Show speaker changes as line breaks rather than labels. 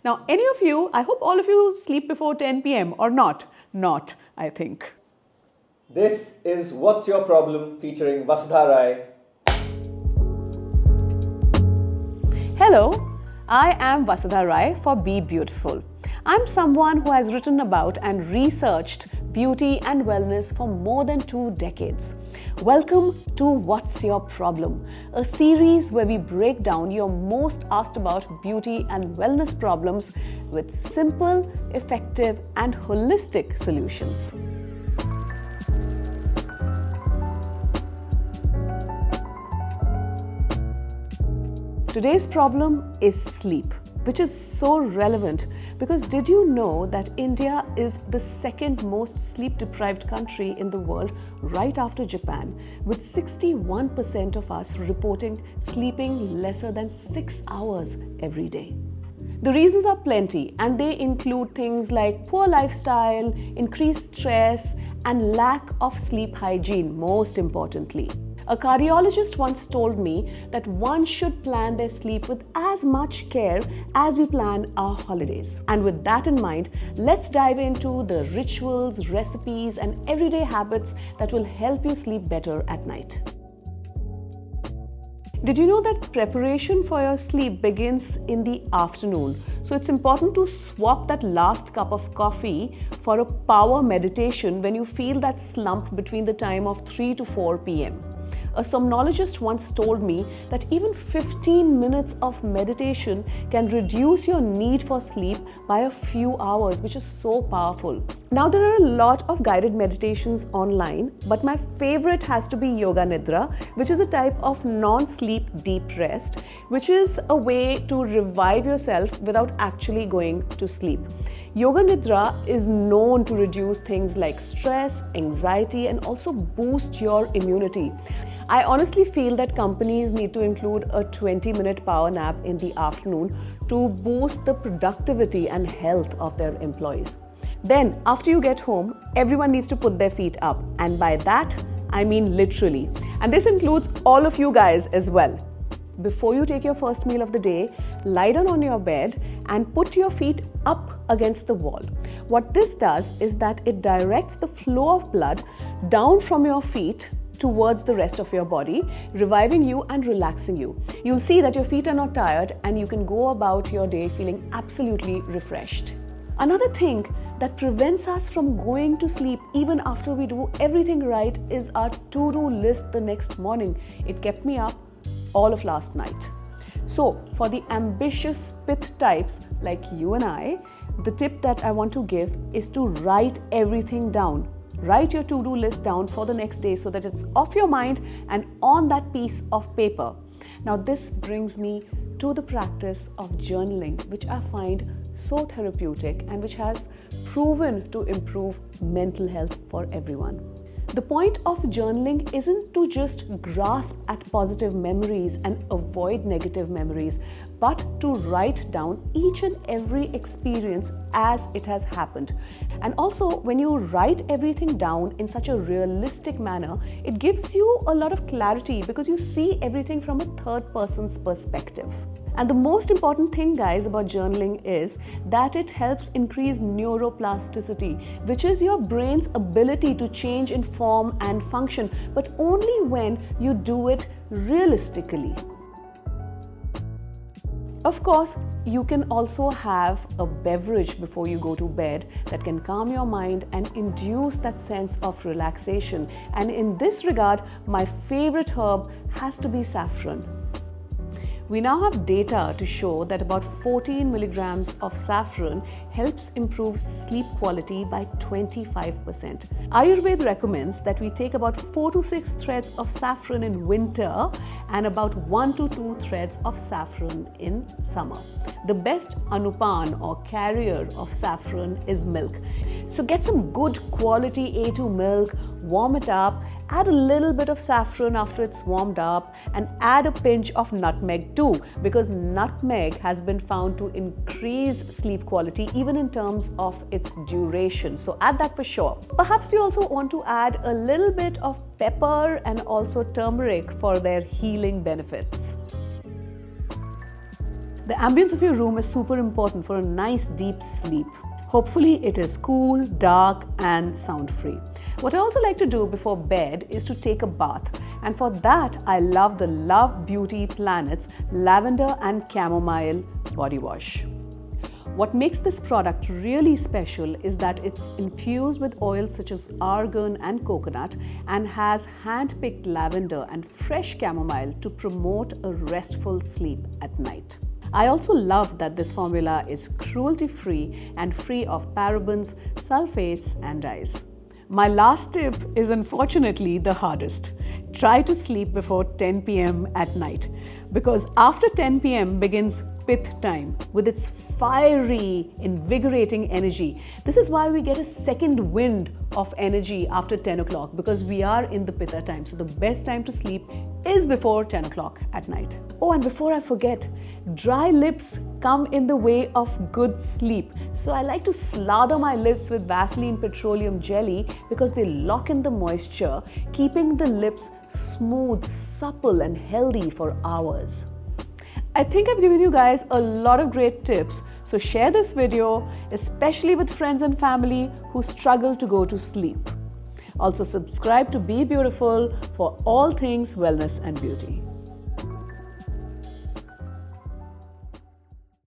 Now, any of you, I hope all of you sleep before 10 p.m. or not? Not, I think.
This is What's Your Problem featuring Vasudha Rai.
Hello, I am Vasudha Rai for BeBeautiful. I'm someone who has written about and researched beauty and wellness for more than 2 decades. Welcome to What's Your Problem, a series where we break down your most asked about beauty and wellness problems with simple, effective, and holistic solutions. Today's problem is sleep, which is so relevant because did you know that India is the second most sleep-deprived country in the world right after Japan, with 61% of us reporting sleeping lesser than 6 hours every day. The reasons are plenty, and they include things like poor lifestyle, increased stress, and lack of sleep hygiene, most importantly. A cardiologist once told me that one should plan their sleep with as much care as we plan our holidays. And with that in mind, let's dive into the rituals, recipes, and everyday habits that will help you sleep better at night. Did you know that preparation for your sleep begins in the afternoon? So it's important to swap that last cup of coffee for a power meditation when you feel that slump between the time of 3 to 4 p.m. A somnologist once told me that even 15 minutes of meditation can reduce your need for sleep by a few hours, which is so powerful. Now, there are a lot of guided meditations online, but my favorite has to be Yoga Nidra, which is a type of non-sleep deep rest, which is a way to revive yourself without actually going to sleep. Yoga Nidra is known to reduce things like stress, anxiety, and also boost your immunity. I honestly feel that companies need to include a 20-minute power nap in the afternoon to boost the productivity and health of their employees. Then, after you get home, everyone needs to put their feet up. And by that, I mean literally. And this includes all of you guys as well. Before you take your first meal of the day, lie down on your bed and put your feet up against the wall. What this does is that it directs the flow of blood down from your feet towards the rest of your body, reviving you and relaxing you. You'll see that your feet are not tired and you can go about your day feeling absolutely refreshed. Another thing that prevents us from going to sleep even after we do everything right is our to-do list the next morning. It kept me up all of last night. So, for the ambitious pith types like you and I, the tip that I want to give is to write everything down. Write your to-do list down for the next day so that it's off your mind and on that piece of paper. Now, this brings me to the practice of journaling, which I find so therapeutic and which has proven to improve mental health for everyone. The point of journaling isn't to just grasp at positive memories and avoid negative memories, but to write down each and every experience as it has happened. And also, when you write everything down in such a realistic manner, it gives you a lot of clarity because you see everything from a third person's perspective. And the most important thing, guys, about journaling is that it helps increase neuroplasticity, which is your brain's ability to change in form and function, but only when you do it realistically. Of course, you can also have a beverage before you go to bed that can calm your mind and induce that sense of relaxation. And in this regard, my favorite herb has to be saffron. We now have data to show that about 14 milligrams of saffron helps improve sleep quality by 25%. Ayurveda recommends that we take about 4 to 6 threads of saffron in winter and about 1 to 2 threads of saffron in summer. The best anupan or carrier of saffron is milk. So get some good quality A2 milk, warm it up, add a little bit of saffron after it's warmed up, and add a pinch of nutmeg too, because nutmeg has been found to increase sleep quality even in terms of its duration. So add that for sure. Perhaps you also want to add a little bit of pepper and also turmeric for their healing benefits. The ambience of your room is super important for a nice deep sleep. Hopefully it is cool, dark and sound free. What I also like to do before bed is to take a bath, and for that I love the Love Beauty Planet's Lavender and Chamomile Body Wash. What makes this product really special is that it's infused with oils such as argan and coconut and has hand-picked lavender and fresh chamomile to promote a restful sleep at night. I also love that this formula is cruelty-free and free of parabens, sulfates and dyes. My last tip is unfortunately the hardest. Try to sleep before 10 p.m. at night, because after 10 p.m. begins Pith time with its fiery, invigorating energy. This is why we get a second wind of energy after 10 o'clock, because we are in the Pitta time. So the best time to sleep is before 10 o'clock at night. Oh, and before I forget, dry lips come in the way of good sleep. So I like to slather my lips with Vaseline petroleum jelly because they lock in the moisture, keeping the lips smooth, supple and healthy for hours. I think I've given you guys a lot of great tips, so share this video, especially with friends and family who struggle to go to sleep. Also subscribe to Be Beautiful for all things wellness and beauty.